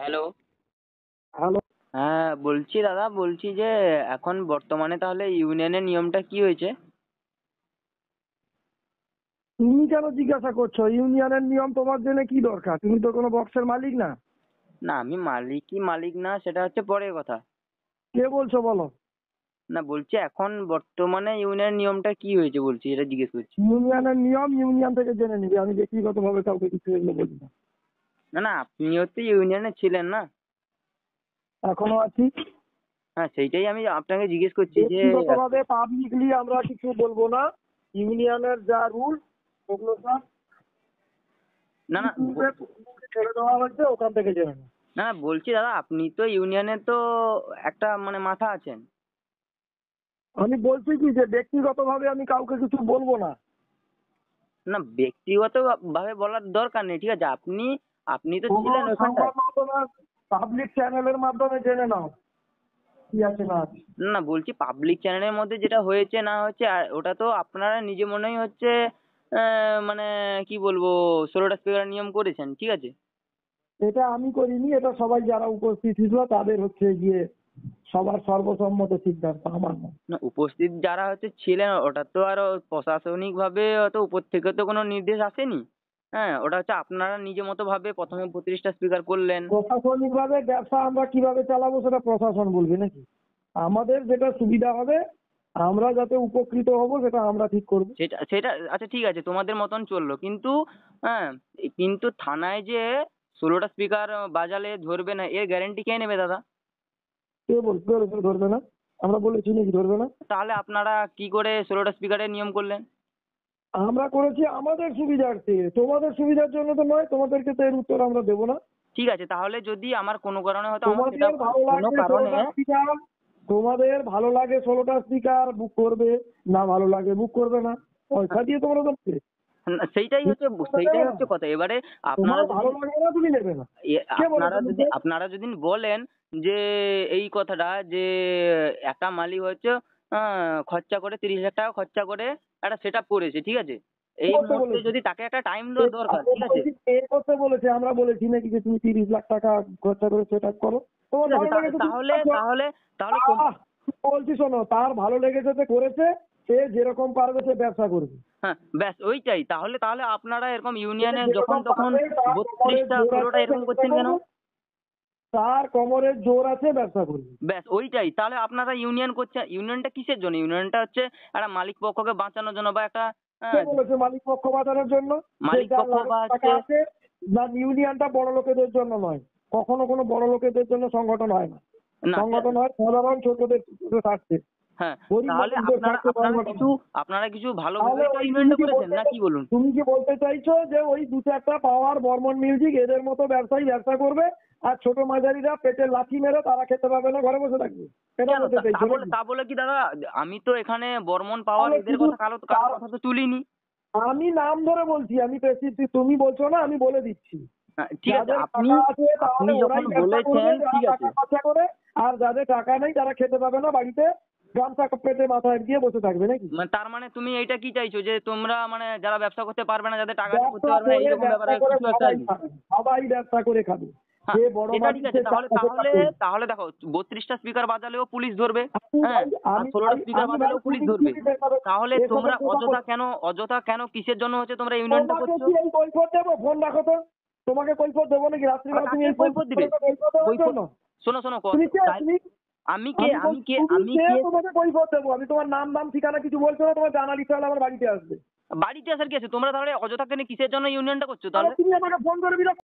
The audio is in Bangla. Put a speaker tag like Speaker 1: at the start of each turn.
Speaker 1: হ্যালো।
Speaker 2: হ্যালো।
Speaker 1: হ্যাঁ, বলছি দাদা, বলছি যে এখন বর্তমানে তাহলে ইউনিয়নের নিয়মটা কি হয়েছে?
Speaker 2: তুমি কেন জিজ্ঞাসা করছো? ইউনিয়নের নিয়ম তোমার জন্য কি দরকার? তুমি তো কোনো বক্সের মালিক না।
Speaker 1: না, আমি মালিক কি মালিক না সেটা হচ্ছে পরের কথা।
Speaker 2: কে বলছো বলো?
Speaker 1: না, বলছি এখন বর্তমানে ইউনিয়নের নিয়মটা কি হয়েছে বলছি, এটা জিজ্ঞেস করছি।
Speaker 2: ইউনিয়নের নিয়ম ইউনিয়ন থেকে জেনে নিবে, আমি ব্যক্তিগতভাবে কাউকে কিছু এগুলো বলি না।
Speaker 1: না না, আপনিও তো ইউনিয়নে ছিলেন না?
Speaker 2: এখনো আছি।
Speaker 1: হ্যাঁ, সেইটাই আমি আপনাকে জিজ্ঞেস করছি যে
Speaker 2: ব্যক্তিগতভাবে পাবলিকলি আমরা কিছু বলবো না। ইউনিয়নের যা রুল ওগুলো সব
Speaker 1: না না
Speaker 2: ইউটিউবে ছেড়ে দেওয়া হয়েছে, ওখান থেকে জেনে নাও।
Speaker 1: না না, বলছি দাদা, আপনি তো ইউনিয়নের তো একটা মানে মাথা আছেন।
Speaker 2: আমি বলছি কি যে ব্যক্তিগতভাবে আমি কাউকে কিছু বলবো না।
Speaker 1: না, ব্যক্তিগত ভাবে বলার দরকার নেই, ঠিক আছে। আপনি আপনি তো
Speaker 2: কোনো
Speaker 1: ছিলেন
Speaker 2: সংবাদ
Speaker 1: ওখানটায়।
Speaker 2: মাধ্যমে পাবলিক চ্যানেলের মাধ্যমে জেনে নাও কি আছে না আছে।
Speaker 1: না না, বলছি পাবলিক চ্যানেলের মধ্যে যেটা হয়েছে না হচ্ছে, আর ওটা তো আপনারা নিজে মনেই হচ্ছে মানে কি বলবো, 16টা স্পিকার নিয়ম করেছেন, ঠিক আছে।
Speaker 2: এটা আমি করিনি, এটা সবাই যারা উপস্থিত ছিল তাদের হচ্ছে গিয়ে সবার সর্বসম্মত সিদ্ধান্ত, আমার না।
Speaker 1: না, উপস্থিত যারা হচ্ছে ছিলেন, ওটা তো আর প্রশাসনিক ভাবে অত উপর থেকে তো কোনো নির্দেশ আসেনি। হ্যাঁ, ওটা হচ্ছে আপনারা নিজে মতো ভাবে প্রথমে 32টা স্পিকার করলেন।
Speaker 2: প্রশাসনিক ভাবে ব্যবসা আমরা কিভাবে চালাবো সেটা প্রশাসন বলবে নাকি? আমাদের যেটা সুবিধা হবে, আমরা যাতে উপকৃত হব সেটা আমরা ঠিক করবো।
Speaker 1: সেটা সেটা আচ্ছা, ঠিক আছে, তোমাদের মতন চললো, কিন্তু হ্যাঁ, কিন্তু থানায় যে 16টা স্পিকার বাজালে ধরবে না, এর গ্যারেন্টি কে নেবে দাদা?
Speaker 2: কে বলছে ধরবে না? আমরা বলেছি নাকি ধরবে না?
Speaker 1: তাহলে আপনারা কি করে 16টা স্পিকারের নিয়ম করলেন?
Speaker 2: আমরা করেছি আমাদের সুবিধার্থে, তোমাদের সুবিধার জন্য তো নয়। তোমাদেরকে তো এর উত্তর আমরা দেবো না।
Speaker 1: ঠিক আছে, তাহলে যদি আমার কোনো কারণে হয়তো আমার সেটা
Speaker 2: তোমাদের ভালো
Speaker 1: কোনো
Speaker 2: লাগবে
Speaker 1: কারণে
Speaker 2: 16টা স্পিকার, তোমাদের ভালো লাগে 16টা স্পিকার বুক করবে, না ভালো লাগে বুক করবে না। পয়সা দিয়ে তোমরা দেবে,
Speaker 1: সেইটাই হচ্ছে কথা। এবারে আপনারা
Speaker 2: তোমার
Speaker 1: যদি
Speaker 2: ভালো লাগবে না তুমি নেবে না। কে
Speaker 1: আপনারা
Speaker 2: বলেছে
Speaker 1: যদি
Speaker 2: নিতে?
Speaker 1: বলেন যে এই কথাটা যে একটা মালিক হচ্ছে খরচা করে 30,000 টাকা খরচা করে একটা সেট আপ করেছে, ঠিক আছে। এই
Speaker 2: করতে
Speaker 1: মুহূর্তে
Speaker 2: বলেছে?
Speaker 1: যদি তাকে একটা টাইম দেওয়া দরকার, ঠিক আছে।
Speaker 2: পে করতে বলেছে, আমরা বলেছি নাকি যে তুমি 30 লাখ টাকা খরচা করে সেট আপ করো? তোমার
Speaker 1: ঠিক আছে,
Speaker 2: ভালো লেগেছে তুমি
Speaker 1: তাহলে
Speaker 2: করছো।
Speaker 1: তাহলে তাহলে
Speaker 2: বলছি শোনো, তার ভালো লেগেছে সে করেছে, সে যেরকম পারবে সে ব্যবসা করবে।
Speaker 1: হ্যাঁ, ব্যাস ওইটাই। তাহলে তাহলে আপনারা এরকম
Speaker 2: সে
Speaker 1: ইউনিয়নে যখন
Speaker 2: যেরকম
Speaker 1: তখন
Speaker 2: পারবে, তার কোমরের
Speaker 1: 32টা
Speaker 2: জোর
Speaker 1: 16টা
Speaker 2: আছে সে
Speaker 1: এরকম
Speaker 2: ব্যবসা
Speaker 1: করছেন কেন?
Speaker 2: করবে। তার কোমরের জোর আছে, ব্যবসা করবে।
Speaker 1: ব্যাস ওইটাই। তাহলে আপনারা ইউনিয়ন করছেন, ইউনিয়নটা কিসের জন্য? ইউনিয়নটা হচ্ছে একটা মালিক পক্ষকে বাঁচানোর জন্য, বা একটা
Speaker 2: কে
Speaker 1: আহ,
Speaker 2: বলেছে মালিক পক্ষ বাঁচানোর জন্য? যে
Speaker 1: মালিক
Speaker 2: যার
Speaker 1: পক্ষ
Speaker 2: লাখ
Speaker 1: বা
Speaker 2: টাকা
Speaker 1: হচ্ছে
Speaker 2: আছে। না, ইউনিয়নটা বড় লোকেদের জন্য নয়। কখনো কোনো বড় লোকেদের জন্য সংগঠন হয় না।
Speaker 1: না
Speaker 2: সংগঠন হয় সাধারণ ছোটদের স্বার্থে,
Speaker 1: হ্যাঁ,
Speaker 2: গরিব
Speaker 1: তাহলে
Speaker 2: মানুষদের
Speaker 1: আপনারা
Speaker 2: স্বার্থে
Speaker 1: আপনারা
Speaker 2: সংগঠন
Speaker 1: কিছু
Speaker 2: হয়।
Speaker 1: আপনারা কিছু ভালো
Speaker 2: তাহলে
Speaker 1: ভেবেই তো
Speaker 2: ওই
Speaker 1: ইউনিয়নটা করেছেন, না কি বলুন?
Speaker 2: তুমি কি বলতে চাইছো যে ওই দু চারটা পাওয়ার বর্মন মিউজিক এদের মতো ব্যবসায়ী ব্যবসা করবে, আর ছোট মাঝারিরা পেটে লাথি মেরে তারা খেতে পাবে না, ঘরে বসে থাকবে? এটা
Speaker 1: কেন
Speaker 2: বলতে চাইছো নাকি?
Speaker 1: তা বলে কি দাদা, আমি তো এখানে বর্মন পাওয়ার
Speaker 2: তাহলে
Speaker 1: এদের
Speaker 2: শুধু
Speaker 1: কথা কারো কথা তো তুলিনি।
Speaker 2: আমি নাম ধরে বলছি, আমি তুমি বলছো না, আমি বলে দিচ্ছি।
Speaker 1: হ্যাঁ, ঠিক আছে,
Speaker 2: যাদের
Speaker 1: আপনি
Speaker 2: টাকা আছে
Speaker 1: আপনি
Speaker 2: তাহলে
Speaker 1: যখন
Speaker 2: ওরাই ব্যবসা
Speaker 1: বলেছেন,
Speaker 2: করবে, যারা
Speaker 1: ঠিক আছে।
Speaker 2: টাকা খরচা করে। আর যাদের টাকা নেই তারা খেতে পাবে না, বাড়িতে গামছা পেটে মাথায় দিয়ে বসে থাকবে নাকি?
Speaker 1: তার মানে তুমি এইটা কি চাইছো, যে তোমরা মানে যারা ব্যবসা করতে পারবে না, যাদের টাকা আছে করতে
Speaker 2: ব্যবসা
Speaker 1: পারবে না,
Speaker 2: করে
Speaker 1: এইরকম
Speaker 2: ব্যবসা
Speaker 1: ব্যাপারে
Speaker 2: করে
Speaker 1: কিছু একটা আর
Speaker 2: সবাই
Speaker 1: কি?
Speaker 2: খাবে, সবাই ব্যবসা করে খাবে।
Speaker 1: হ্যাঁ,
Speaker 2: যে বড়
Speaker 1: সেটা ঠিক
Speaker 2: মালিক
Speaker 1: আছে।
Speaker 2: সে
Speaker 1: তাহলে
Speaker 2: চাকরি
Speaker 1: তাহলে তাহলে দেখো, 32টা স্পিকার বাজালেও পুলিশ ধরবে।
Speaker 2: আমি
Speaker 1: হ্যাঁ,
Speaker 2: ভাই,
Speaker 1: আর
Speaker 2: আমি
Speaker 1: 16টা
Speaker 2: ভাই,
Speaker 1: স্পিকার
Speaker 2: আমি ভাই
Speaker 1: বাজালেও পুলিশ
Speaker 2: পুলিশ
Speaker 1: ধরবে।
Speaker 2: গিরিতে
Speaker 1: তাহলে
Speaker 2: এসবের
Speaker 1: তোমরা
Speaker 2: কথা বলছি।
Speaker 1: অযথা কেন কিসের জন্য হচ্ছে তোমরা ইউনিয়নটা
Speaker 2: তোমাকে
Speaker 1: করছো?
Speaker 2: কি এই কৈফিয়ত দেবো? ফোন রাখো তো। তোমাকে কৈফিয়ত দেবো নাকি?
Speaker 1: আবার
Speaker 2: রাত্রিবেলা তুমি
Speaker 1: কাকে
Speaker 2: এই ফোন
Speaker 1: কৈফিয়ত দিবে?
Speaker 2: করেছো কৈফিয়ত দেওয়ার
Speaker 1: কৈফিয়ত
Speaker 2: জন্য?
Speaker 1: শোনো
Speaker 2: তুমি কে
Speaker 1: তাই
Speaker 2: তুমি?
Speaker 1: আমি কে
Speaker 2: আমি
Speaker 1: আমি
Speaker 2: বলছি
Speaker 1: কে
Speaker 2: তুমি
Speaker 1: আমি
Speaker 2: কে?
Speaker 1: কে
Speaker 2: তোমাকে কৈফিয়ত দেবো? আমি তোমার নাম দাম ঠিকানা কিছু বলছো না, তোমার জানা লিখতে হলে আমার বাড়িতে আসবে।
Speaker 1: বাড়িতে আসার কি আছে? তোমরা তাহলে অযথা কেন কিসের জন্য ইউনিয়নটা করছো
Speaker 2: তাহলে
Speaker 1: তাহলে?
Speaker 2: তুমি আমাকে ফোন করে বিরক্ত